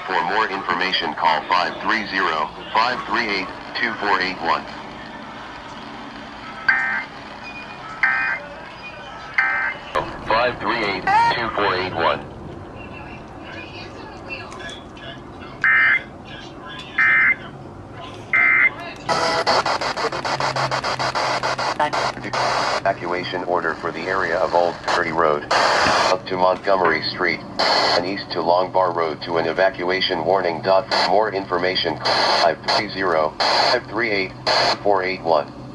For more information, call 530-538-2481. Evacuation order for the area of Old Curry Road, up to Montgomery Street, and east to Long Bar Road to an evacuation warning. For more information, 530-538-2481.